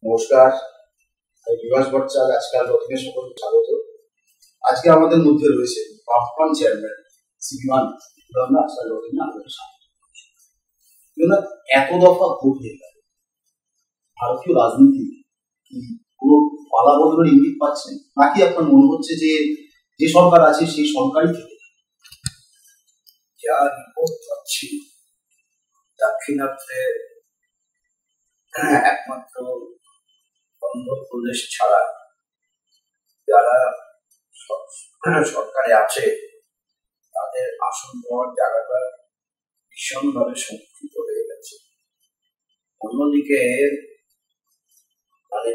নমস্কার, আমি বিভাস ভট্টাচার্য। আজকাল রত্নে সকলকে স্বাগত। আজকে আমাদের মধ্যে রয়েছে বামফ্রন্ট চেয়ারম্যান শ্রীমান আজকাল রত্নে আমাদের স্বাগত। এত দফা ভোট হয়ে গেল, ভারতীয় রাজনীতি কি কোনো পালা বদলের ইঙ্গিত পাচ্ছেন, নাকি আপনার মনে হচ্ছে যে যে সরকার আছে সেই সরকারই থেকে? যা রিপোর্ট পাচ্ছি দাক্ষিণাত্যে একমাত্র অন্ধ্রপ্রদেশ ছাড়া যারা সরকারে আছে তাদের আসন পাওয়ার জায়গাটা ভীষণভাবে সংকুচিত হয়ে গেছে। অন্যদিকে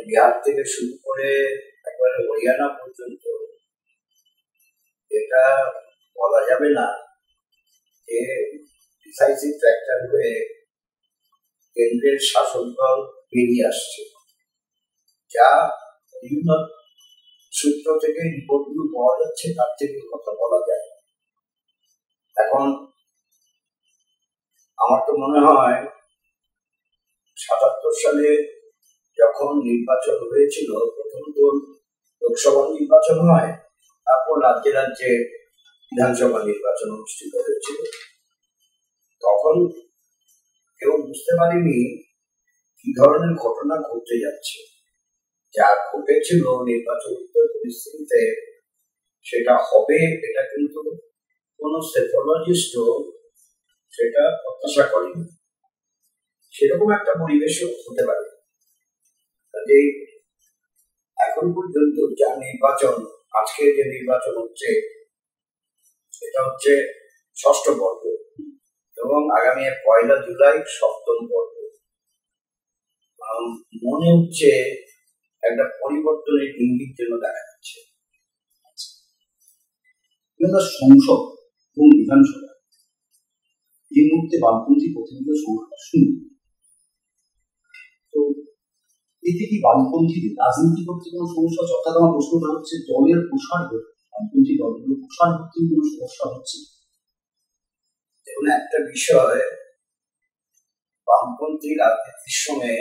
বিহার থেকে শুরু করে একবারে হরিয়ানা পর্যন্ত এটা বলা যাবে না যে ডিসাইসিভ ফ্যাক্টর হয়ে কেন্দ্রের শাসন দল বেরিয়ে আসছে, যা বিভিন্ন সূত্র থেকে রিপোর্টগুলো পাওয়া যাচ্ছে, তার থেকে কথা বলা যায়। এখন আমার তো মনে হয় ৭৭ সালে যখন নির্বাচন হয়েছিল, প্রথম তো লোকসভা নির্বাচন হয়, তারপর রাজ্যে রাজ্যে বিধানসভা নির্বাচন অনুষ্ঠিত হয়েছিল। তখন কেউ বুঝতে পারেনি কি ধরনের ঘটনা ঘটতে যাচ্ছে। যা ঘটেছিল নির্বাচন পরিস্থিতিতে সেটা হবে, এটা কিন্তু কোনো সেফোলজিস্টও সেটা প্রত্যাশা করেনি। সেরকম একটা পরিবেশও হতে পারে। কাজেই এখন পর্যন্ত যা নির্বাচন, আজকে যে নির্বাচন হচ্ছে সেটা হচ্ছে ৬ষ্ঠ পর্ব এবং আগামী ১ জুলাই ৭ম পর্ব। মনে হচ্ছে একটা পরিবর্তনের ইঙ্গিত যেন দেখা যাচ্ছে। সংসদ এবং বিধানসভা এই মুহূর্তে বামপন্থী প্রতিনিধির সংখ্যা শূন্য। তো এতে কি বামপন্থীদের রাজনীতি করতে কোনো সমস্যা হচ্ছে? অর্থাৎ আমার প্রশ্নটা হচ্ছে, দলের প্রসার বামপন্থী দলগুলো প্রসার করতে কোনো সমস্যা হচ্ছে? দেখুন, একটা বিষয় বামপন্থী রাজনীতির সময়,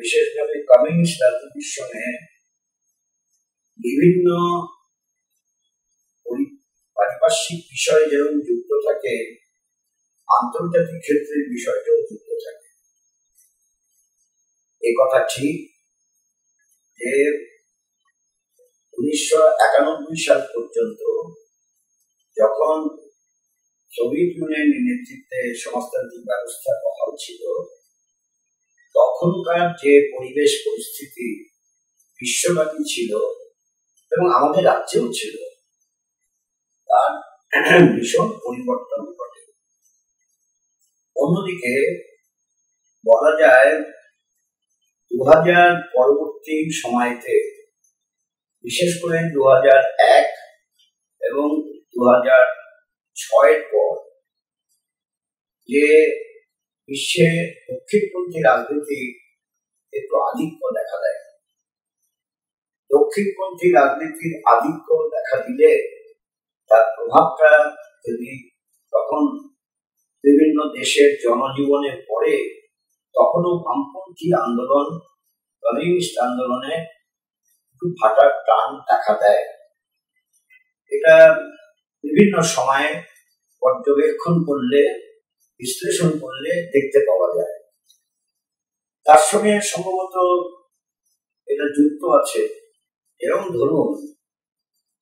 বিশেষভাবে কমিউনিস্ট রাজনীতির সময় বিভিন্ন পারিপার্শ্বিক বিষয় যেরকম যুক্ত থাকে, আন্তর্জাতিক ক্ষেত্রের বিষয়টাও যুক্ত থাকে। এ কথা ঠিক যে ১৯৯১ সাল পর্যন্ত যখন সোভিয়েত ইউনিয়নের নেতৃত্বে সমাজতান্ত্রিক ব্যবস্থা বহাল ছিল, তখনকার যে পরিবেশ পরিস্থিতি বিশ্বব্যাপী ছিল এবং আমাদের রাজ্যেও ছিল, তার ভীষণ পরিবর্তন ঘটে। অন্যদিকে বলা যায় ২০০০ পরবর্তী সময়তে, বিশেষ করে ২০০১ এবং ২০০৬ পর যে বিশ্বে দক্ষিণপন্থী রাজনীতি একটু আধিক্য দেখা দেয়। দক্ষিণপন্থী রাজনীতির আধিক্য দেখা দিলে তার প্রভাবটা যদি তখন বিভিন্ন দেশের জনজীবনে পড়ে, তখনও বামপন্থী আন্দোলন, কমিউনিস্ট আন্দোলনে একটু ফাটার টান দেখা দেয়। এটা বিভিন্ন সময়ে পর্যবেক্ষণ করলে, বিশ্লেষণ করলে দেখতে পাওয়া যায়। তার সঙ্গে সম্ভবত এটা যুক্ত আছে, এরকম ধরুন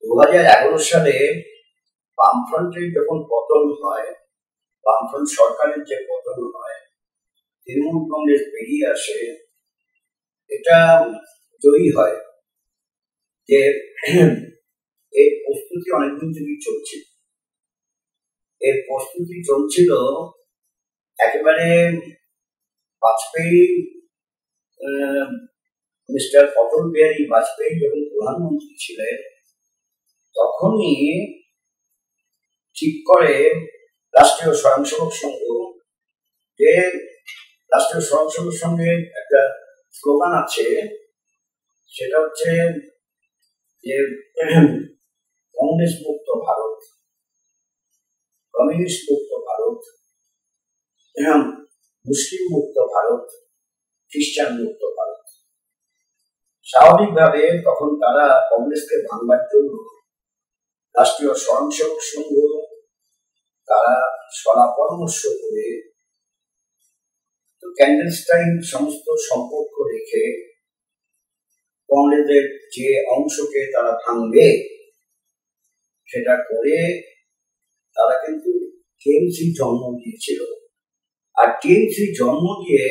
২০১১ সালে বামফ্রন্টের যখন পতন হয়, বামফ্রন্ট সরকারের যে পতন হয়, তৃণমূল কংগ্রেস বেরিয়ে আসে, এটা জয়ী হয় যে এর প্রস্তুতি অনেকদিন থেকেই চলছিল। এর প্রস্তুতি চলছিল একেবারে বাজপেয়ী, মিস্টার অটল বিহারী বাজপেয়ী যখন প্রধানমন্ত্রী ছিলেন, তখনই ঠিক করে রাষ্ট্রীয় স্বয়ংসেবক সংঘ, যে রাষ্ট্রীয় স্বয়ংসেবক সংঘের একটা স্লোগান আছে, সেটা হচ্ছে যে কংগ্রেস মুক্ত ভারত, কমিউনিস্ট মুক্ত ভারত, মুসলিম মুক্ত ভারত, খ্রিস্টান মুক্ত ভারত। স্বাভাবিকভাবে তখন তারা কংগ্রেসকে ভাঙবার জন্য রাষ্ট্রীয় স্বয়ংসেবক সংঘ তারা সলা পরামর্শ করে ক্যান্ডেলস্টাইন সমস্ত সম্পর্ক রেখে কংগ্রেসের যে অংশকে তারা ভাঙবে সেটা করে তারা কিন্তু টিএমসি জন্ম দিয়েছিল। আর টিএমসি জন্ম দিয়ে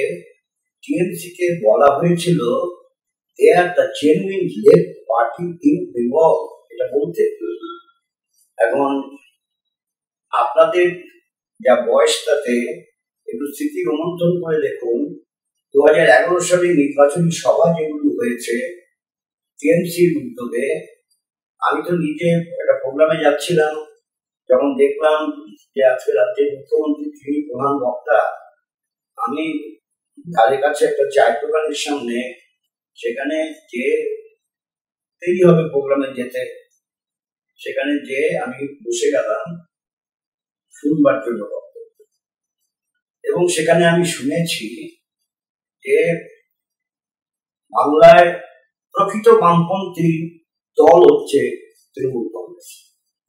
টিএমসি কে বলা হয়েছিল they are the genuine left party in Bengal, এটা বলতে। এখন আপনাদের যা বয়স তাতে একটু স্মৃতি রোমন্থন করে দেখুন, 2011 সালে নির্বাচনী সভা যেগুলো হয়েছে টিএমসির উদ্যোগে, আমি তো নিজে একটা প্রোগ্রামে যাচ্ছিলাম, যখন দেখলাম যে আজকে রাজ্যের মুখ্যমন্ত্রী তিনি প্রধান বক্তা, আমি তাদের কাছে একটা চায়ের দোকানের সামনে, সেখানে যে দেরি হবে প্রোগ্রামে যেতে, সেখানে যে আমি বসে গেলাম শুনবার জন্য বক্তব্য। এবং সেখানে আমি শুনেছি যে বাংলায় প্রকৃত বামপন্থী দল হচ্ছে তৃণমূল কংগ্রেস,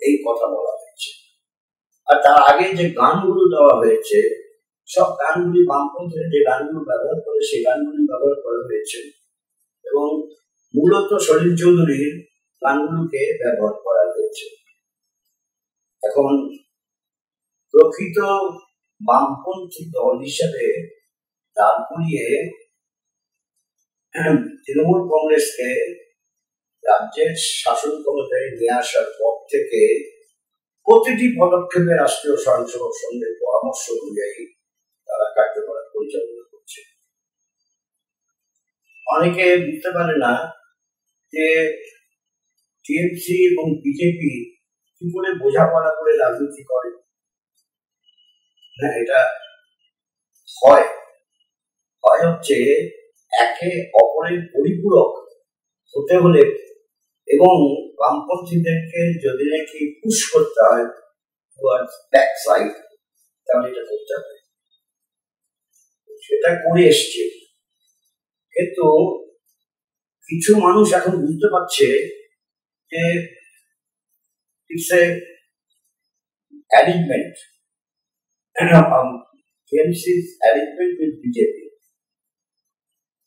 এই কথা বলা হয়েছে। আর তার আগে যে গানগুলো দেওয়া হয়েছে সব গানগুলি বামপন্থীরা যে গানগুলো ব্যবহার করে সেই গানগুলি ব্যবহার করা হয়েছে এবং মূলত সলিল চৌধুরীর গানগুলোকে ব্যবহার করা হয়েছে। এখন প্রকৃত বামপন্থী দল হিসাবে দাঁড় করিয়ে তৃণমূল কংগ্রেসকে রাজ্যের শাসন ক্ষমতায় নিয়ে আসার পর থেকে প্রতিটি পদক্ষেপে রাষ্ট্রীয় স্বয়ংসেবক সংঘের পরামর্শ অনুযায়ী তারা কার্যকলাপ পরিচালনা করছে। অনেকে বুঝতে পারে না যে টিএমসি এবং বিজেপি কি করে বোঝাপড়া করে রাজনীতি করে। এটা হয় হচ্ছে একে অপরের পরিপূরক হতে হলে এবং বামপন্থীদেরকে যদি নাকি পুশ করতে হয় ব্যাক সাইড, তাহলে এটা করতে হবে। সেটা করে এসছে, কিন্তু কিছু মানুষ এখন বুঝতে পারছে যে it's a arrangement, TMC's arrangement with BJP.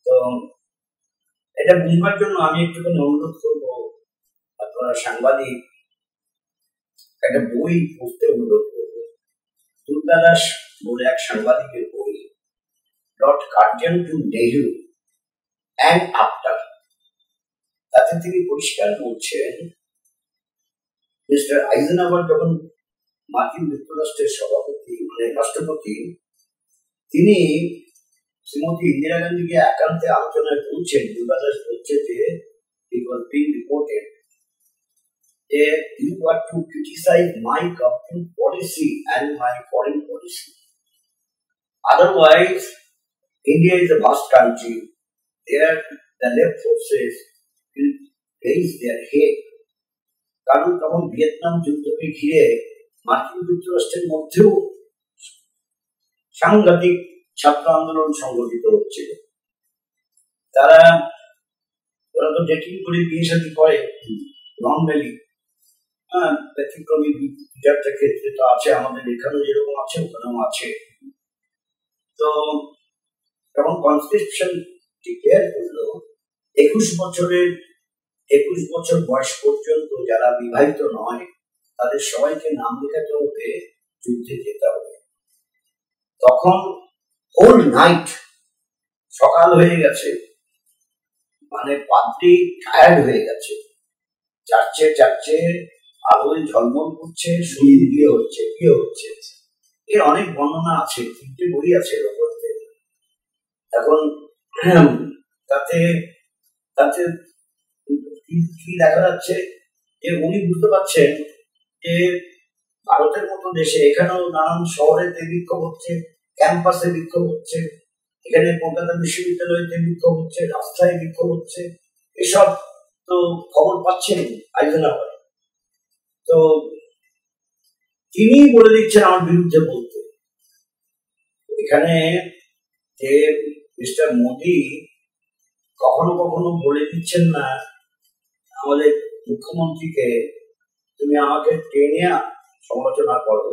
তো এটা বুঝবার জন্য আমি একটুখানি অনুরোধ করবো, আপনারা সাংবাদিক একটা বই পড়তে অনুরোধ করবো। দুর্গাদাস বলে এক সাংবাদিকের বই, dot guardian to Nehru and after. তাতে তিনি পরিষ্কার বলছেন মিস্টার আইজেনহাওয়ার যখন মার্কিন যুক্তরাষ্ট্রের সভাপতি মানে রাষ্ট্রপতি, তিনি শ্রীমতী ইন্দিরা গান্ধীকে একান্তে আলোচনায় বলছেন, দুর্গাদাস বলছে যে it was being reported that you are to criticize my government policy and my foreign policy. Otherwise, India is a vast country. There, the left forces will raise their head. কারণ তখন ভিয়েতনাম যুদ্ধকে ঘিরে মার্কিন যুক্তরাষ্ট্রের মধ্যেও সাংঘাতিক ছাত্র আন্দোলন সংগঠিত হচ্ছিল। ওরা তো ডেটিং করে বিয়ে শাদী করে নর্মালি, ব্যতিক্রমী বিচারটার ক্ষেত্রে তো আছে, আমাদের এখানেও যেরকম আছে ওখানেও আছে। তো তখন কনস্টিটিউশন ডিক্লেয়ার করলো 21 বছর বয়স পর্যন্ত যারা বিবাহিত নয় তাদের সবাইকে নাম লেখাতে হবে, যুদ্ধে যেতে হবে। তখন হোল নাইট, সকাল হয়ে গেছে, মানে পাত্রী টায়ার্ড হয়ে গেছে, চারচে আলোয় ঝলমল করছে, শরীর বিয়ে হচ্ছে। এর অনেক বর্ণনা আছে, 3টে বই আছে এর উপর। এখন তাতে কি দেখা যাচ্ছে যে উনি বুঝতে পারছেন যে ভারতের মতো দেশে এখানেও নানান শহরে বিক্ষোভ হচ্ছে, ক্যাম্পাসে বিক্ষোভ হচ্ছে, এখানে কলকাতা বিশ্ববিদ্যালয়তে বিক্ষোভ হচ্ছে, রাস্তায় বিক্ষোভ হচ্ছে, এসব তো খবর পাচ্ছেন আইজেনহাওয়ার। তো তিনি বলে দিচ্ছেন আমার বিরুদ্ধে বলতে। এখানে যে মিস্টার মোদি কখনো কখনো বলে দিচ্ছেন না আমাদের মুখ্যমন্ত্রীকে, তুমি আমাকে টেনে সমালোচনা করো।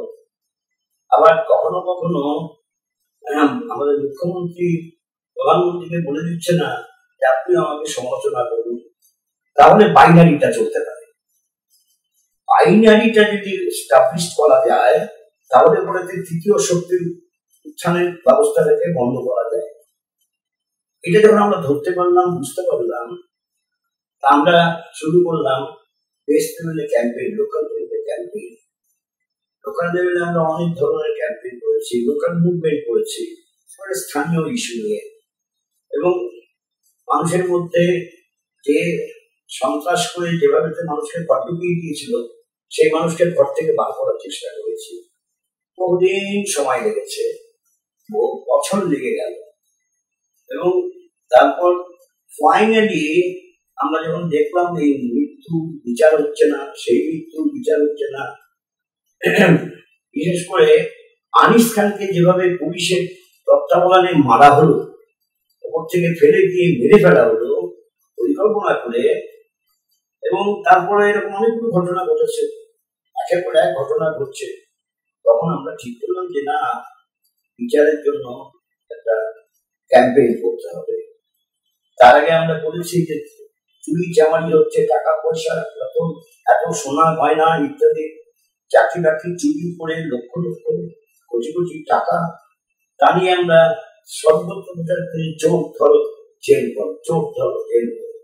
আবার কখনো কখনো আমাদের মুখ্যমন্ত্রী প্রধানমন্ত্রীকে বলে দিচ্ছে না যে আপনি আমাকে সমালোচনা করুন। তাহলে বাইনারিটা চলতে পারে। বাইনারিটা যদি স্টাবলিশ করা যায় তাহলে পরে তৃতীয় শক্তির উত্থানের ব্যবস্থাটাকে বন্ধ করা যায়। এটা যখন আমরা ধরতে পারলাম, বুঝতে পারলাম, আমরা শুরু করলাম বেস্ট লেভেলে ক্যাম্পেইন, লোকাল লেভেলে ক্যাম্পেইন। লোকাল লেভেলে আমরা অনেক ধরনের ক্যাম্পেইন করেছি, লোকাল মুভমেন্ট করেছি স্থানীয় ইস্যু নিয়ে, এবং মানুষের মধ্যে যে সন্ত্রাস করে যেভাবে মানুষকে ঘর ঢুকিয়ে দিয়েছিল সেই মানুষকে ঘর থেকে বার করার চেষ্টা করেছি। বহুদিন সময় লেগেছে, বহু বছর লেগে গেল, এবং তারপর ফাইনালি আমরা যখন দেখলাম এই মৃত্যু বিচার হচ্ছে না, সেই মৃত্যু বিচার হচ্ছে না, বিশেষ করে আনিস খানকে যেভাবে পুলিশের তত্ত্বাবধানে মারা হলো, ওপর থেকে ফেলে দিয়ে মেরে ফেলা হলো পরিকল্পনা করে, এবং তারপরে এরকম অনেকগুলো ঘটনা ঘটেছে, একের পর এক ঘটনা ঘটছে, তখন আমরা ঠিক করলাম যে না, বিচারের জন্য একটা ক্যাম্পেইন করতে হবে। তার আগে আমরা বলেছি যে চুরি চামারি হচ্ছে, টাকা পয়সা, এত সোনা গয়না ইত্যাদি, চাকরি বাকরি চুরি করে লক্ষ লক্ষ কোটি কোটি টাকা, তা নিয়ে আমরা সর্বত্র চোখ ধরো জেল করো, চোখ ধরো জেল করো,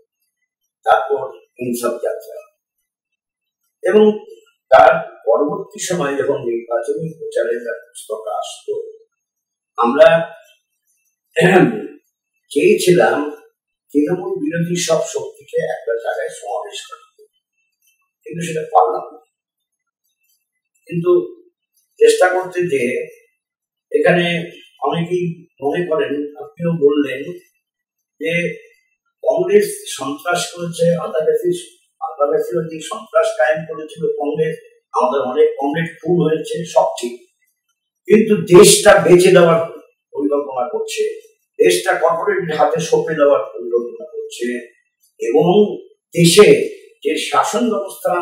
তারপর ইনসাফ যাত্রা। এবং তার পরবর্তী সময় যখন নির্বাচনী প্রচারের পুস্তক আসতো, আমরা চেয়েছিলাম তৃণমূল বিরোধী সব শক্তিকে একটা জায়গায় সমাবেশ করতে, কিন্তু সেটা পারলাম না। কিন্তু চেষ্টা করতে যে এখানে অনেকেই মনে করেন, আপনিও বললেন যে কংগ্রেস সন্ত্রাস করেছে, আদাবাসী সন্ত্রাস কায়েম করেছিল কংগ্রেস, আমাদের অনেক কংগ্রেস খুন হয়েছে, সব ঠিক, কিন্তু দেশটা বেঁচে দেওয়ার পরিকল্পনা করছে, দেশটা কর্পোরেটের হাতে সঁপে দেওয়ার পরিকল্পনা করছে, এবং দেশে যে শাসন ব্যবস্থা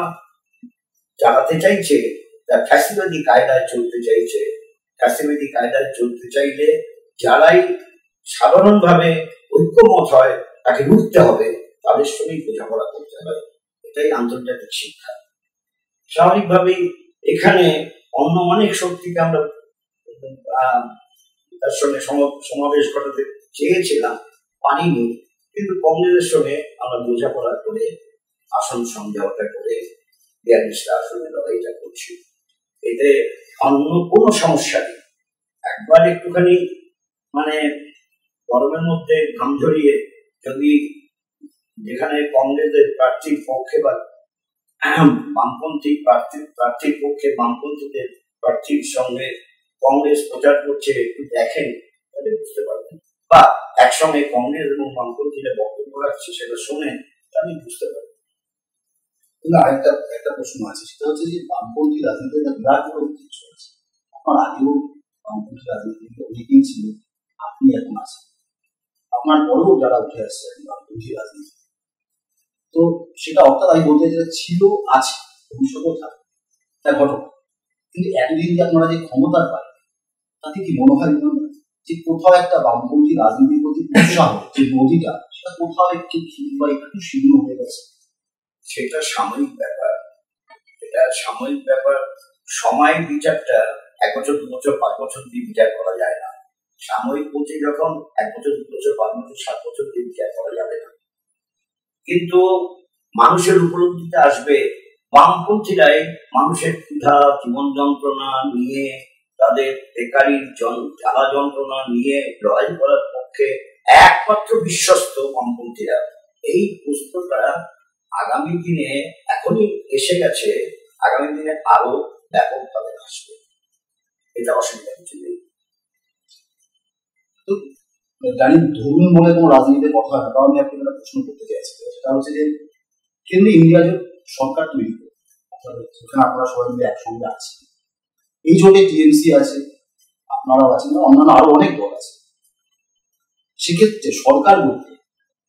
চালাতে চাইছে তা ফ্যাসিবাদী কায়দায় চলতে চাইছে। ফ্যাসিবাদী কায়দায় চলতে চাইলে যারাই সাধারণভাবে ঐক্যমত হয় তাকে রুখতে হবে, তাদের সঙ্গে বোঝাপড়া করতে হবে, এটাই আন্তর্জাতিক শিক্ষা। স্বাভাবিকভাবেই এখানে অন্য অনেক শক্তিকে আমরা তার সঙ্গে সমাবেশ ঘটাতে চেয়েছিলাম, পারিনি, কিন্তু কংগ্রেসের সঙ্গে আমরা বোঝাপড়া করে আসন সমঝোতা করে 42টা আসনে লড়াইটা করছি। এতে অন্য কোনো সমস্যা নেই। একবার একটুখানি মানে গরমের মধ্যে ঘাম ঝরিয়ে যদি যেখানে কংগ্রেসের প্রার্থীর পক্ষে বা বামপন্থী প্রার্থীর পক্ষে বামপন্থীদের প্রার্থীর সঙ্গে কংগ্রেস প্রচার করছে একটু দেখেন, তাহলে বুঝতে পারবেন, বা একসঙ্গে কংগ্রেস এবং বামপন্থীরা বক্তব্য রাখছে সেটা শোনেন, তাহলে বুঝতে পারবেন। কিন্তু একটা প্রশ্ন আছে, সেটা হচ্ছে যে বামপন্থী রাজনীতি একটা বিরাট বড় ঐতিহ্য আছে। আপনার আগেও বামপন্থী রাজনীতি অনেকেই ছিল, আপনি এখন আছেন, আপনার পরেও যারা উঠে আসছে বামপন্থী রাজনীতি, তো সেটা অর্থাৎ আমি বলতে যেটা ছিল, আছে, ভবিষ্যতেও থাকবে, তা ঘটনা। কিন্তু এতদিন যে আপনারা যে ক্ষমতার পায়, তাতে কি মনে হয় যে কোথাও একটা বামপন্থী রাজনীতির প্রতি উৎসাহ যে নদীটা, সেটা কোথাও একটু শীঘ্র হয়ে গেছে? সেটা সাময়িক ব্যাপার, এটা সাময়িক ব্যাপার। সময় বিচারটা 1 বছর 2 বছর 5 বছর দিয়ে বিচার করা যায় না। সাময়িক বলতে যখন 1 বছর 2 বছর 5 বছর 7 বছর দিয়ে বিচার করা যাবে না, কিন্তু মানুষের উপলব্ধিতে আসবে বামপন্থীরাই মানুষের ক্ষুধা, জীবন যন্ত্রণা নিয়ে, তাদের বেকারির জ্বালা যন্ত্রণা নিয়ে লড়াই করার পক্ষে একমাত্র বিশ্বস্ত বামপন্থীরা। এই প্রশ্নটা আগামী দিনে এখনই এসে গেছে, আগামী দিনে আরো ব্যাপকভাবে আসবে, এটা অসুবিধা কিছু নেই। জানি ধরুন বলে কোনো রাজনীতির কথা হয় না, কারণ আমি আপনাকে একটা প্রশ্ন করতে চাইছি, সেটা হচ্ছে যে কেন্দ্রে ইন্ডিয়া জোট সরকার তৈরি করে, সেখানে আপনারা সবাই মিলে একসঙ্গে আছেন, এই জোটে টিএমসি আছে, আপনারাও আছেন, অন্যান্য আরো অনেক দল আছে, সেক্ষেত্রে সরকার বলতে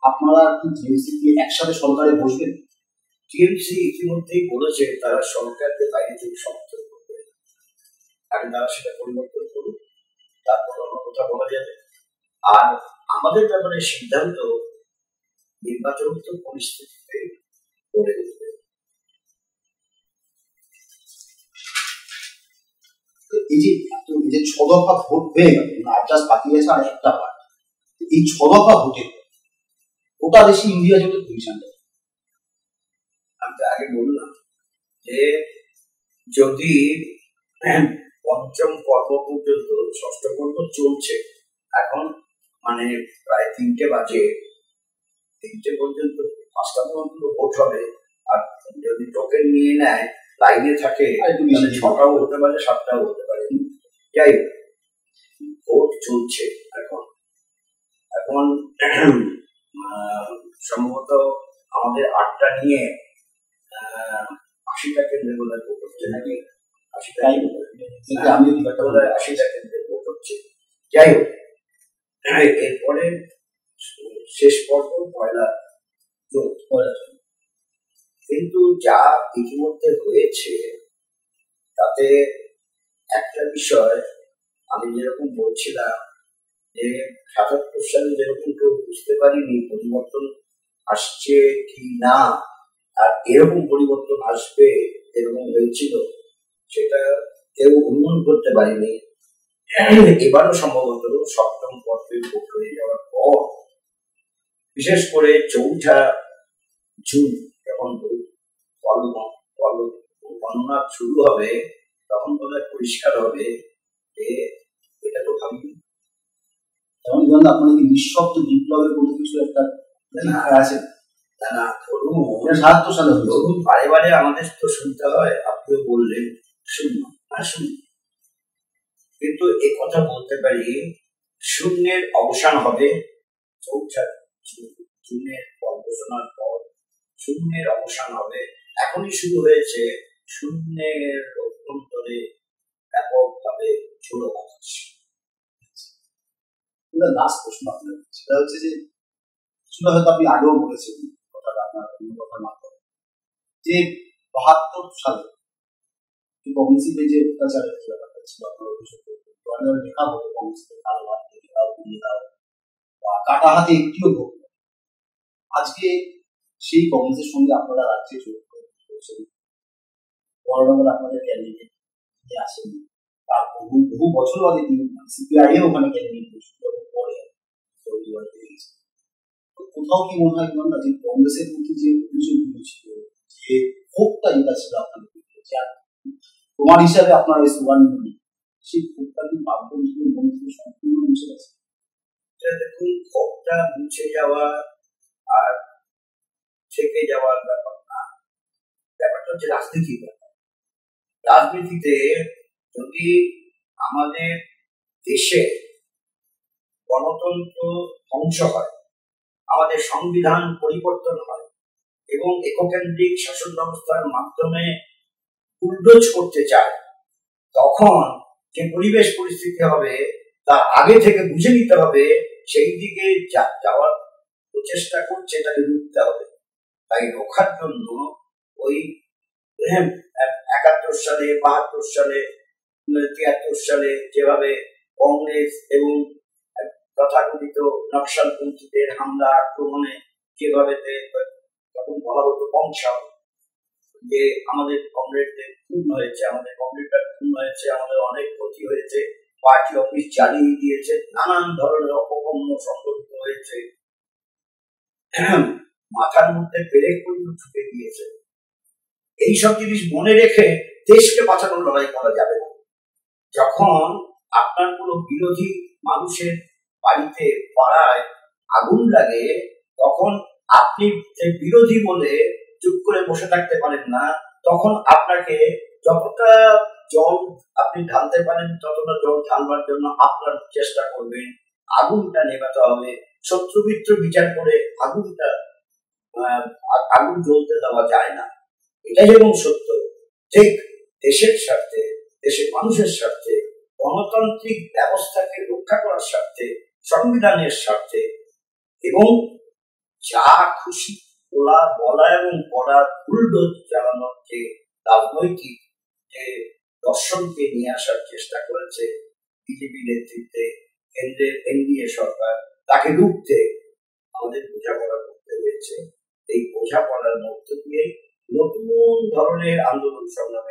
আপনারা কি টিএমসি কি একসাথে সরকারে বসবেন? টিএমসি ইতিমধ্যেই বলেছে তারা সরকারকে বাইরে থেকে সমর্থন করবে, আগে তারা সেটা পরিবর্তন করুক, তারপর অন্য কথা বলা যাবে। আর আমাদের ব্যাপারে সিদ্ধান্ত নির্বাচনিত পরিস্থিতিতে গড়ে উঠবে। এই যে 6 দফা ভোট হয়ে গেল, আর জাস্ট বাকি আছে আর একটা পার্ট, এই 6 দফা ভোটে ওটা বেশি ইন্ডিয়া জোটের পজিশনটা। আমি তো আগে বললাম যে যদি পঞ্চম পর্ব পর্যন্ত, ষষ্ঠ পর্ব চলছে এখন, মানে প্রায় 3টে বাজে, 3টে পর্যন্ত 5টা পর্যন্ত ভোট হবে। আর যদি টোকেন নিয়ে নেয়, লাইনে থাকে, 6টাও হতে পারে, 7টাও হতে পারে। যাই হোক, ভোট চলছে এখন। এখন সম্ভবত আমাদের 8টা নিয়ে 80টা কেন্দ্রে বোধ হয় ভোট হচ্ছে নাকি, 80টা কেন্দ্রে ভোট হচ্ছে। যাই হোক, এরপরে শেষ পর্ব পয়লা জুন। কিন্তু যা ইতিমধ্যে হয়েছে তাতে একটা বিষয় আমি যেরকম বলছিলাম যে 77 সালে যেরকম কেউ বুঝতে পারিনি পরিবর্তন আসছে কি না, আর এরকম পরিবর্তন আসবে এরকম হয়েছিল, সেটা কেউ অনুমান করতে পারিনি। এবারও সম্ভবত 7ম পর্বে ভোট হয়ে যাওয়ার পর, বিশেষ করে 4ঠা জুন যখন গণনা শুরু হবে, তখন বোধহয় পরিষ্কার হবে যে এটা তো ভাবিনি। যেমন আপনাদের নিঃশব্দ বিপ্লবের কোনো কিছু একটা আছে না, ধরুন 77 সালে ধরুন বারে বারে আমাদের তো শুনতে হয়, আপনিও বললেন শূন্য, কিন্তু কথা বলতে পারি শূন্যের অবসান হবে 4ঠা জুনের ঘোষণার পর। শূন্যের অবসান হবে, এখনই শুরু হয়েছে শূন্যের অভ্যন্তরে ব্যাপকভাবে ঝোড়ো বাতাস। লাস্ট প্রশ্ন আপনার, সেটা হচ্ছে যে সেটা হয়তো আপনি আগেও বলেছেন কথাটা আপনার অন্য কথার মাধ্যমে, যে 72 সালে কংগ্রেসিতে যে অত্যাচারের ব্যাপারটা ছিল, আপনার অভিযোগ লেখা হতো কংগ্রেসকে কালো হাত দিয়ে দাও, দিয়ে দাও, বা কাটা হাতে একটিও ভোট। আজকে সেই কংগ্রেসের সঙ্গে আপনারা রাজ্যে যোগ করেছেন, বড়নগর আপনাদের ক্যান্ডিডেট নিয়ে আসেন, তার বহু বছর বাদে তিনি সিপিআই ওখানে ক্যান্ডিডেট পরে কোথাও কি মনে হয় না যে কংগ্রেসের প্রতি যে অভিযোগগুলো ছিল, যে ক্ষোভটা যেটা ছিল আপনাদের, প্রমাণ হিসাবে আপনারা এই স্লোগান সেই ক্ষোভটা কি বামপন্থীদের মন থেকে সম্পূর্ণ মুছে গেছে? দেখুন, ক্ষোভটা মুছে যাওয়া আর থেকে যাওয়ার ব্যাপার না, ব্যাপারটা হচ্ছে রাজনীতির ব্যাপার। রাজনীতিতে যদি আমাদের দেশে গণতন্ত্র ধ্বংস হয়, আমাদের সংবিধান পরিবর্তন হয় এবং এককেন্দ্রিক শাসন ব্যবস্থার মাধ্যমে বুলডোজ করতে চায়, তখন যে পরিবেশ পরিস্থিতি হবে তার আগে থেকে বুঝে নিতে হবে সেই দিকে যাওয়ার প্রচেষ্টা করছে, তাকে রুখতে হবে। তাই রক্ষার জন্য ওই 71 সালে, 72 সালে, 73 সালে যেভাবে কংগ্রেস এবং তথাকথিত নকশালপন্থীদের হামলা আক্রমণে যেভাবে তখন বলা হতো কংসাল, যে আমাদের কমরেডদের খুন হয়েছে, আমাদের কমরেডরা খুন হয়েছে, আমাদের অনেক ক্ষতি হয়েছে, পার্টি অফিস জ্বালিয়ে দিয়েছে, নানান ধরনের অপকর্ম সংঘটিত হয়েছে, মাথার মধ্যে পেরেক পর্যন্ত ছুটে গিয়েছে। এইসব জিনিস মনে রেখে দেশকে বাঁচানোর লড়াই করা যাবে না। যখন আপনার কোনো বিরোধী মানুষের বাড়িতে পাড়ায় আগুন লাগে, তখন আপনি বিরোধী বলে চুপ করে বসে থাকতে পারেন না, তখন আপনাকে যতটা জল আপনি ঢালতে পারেন ততটা জল ঢালবার জন্য আপনার চেষ্টা করবেন, আগুনটা নেভাতে হবে। শত্রুমিত্র বিচার করে আগুন জ্বলতে দেওয়া যায় না, এটা যেমন সত্য, ঠিক দেশের স্বার্থে, দেশের মানুষের স্বার্থে, গণতান্ত্রিক ব্যবস্থাকে রক্ষা করার স্বার্থে সংবিধানের স্বার্থে এবং যা খুশি বলা এবং পড়ার বুলডোজ চালানোর যে রাজনৈতিক যে দর্শনকে নিয়ে আসার চেষ্টা করেছে বিজেপি নেতৃত্বে কেন্দ্রের এনডিএ সরকার, তাকে রুখতে আমাদের বোঝাপড়া করতে হয়েছে। এই বোঝাপড়ার মধ্যে দিয়ে নতুন ধরনের আন্দোলন সংগ্রাম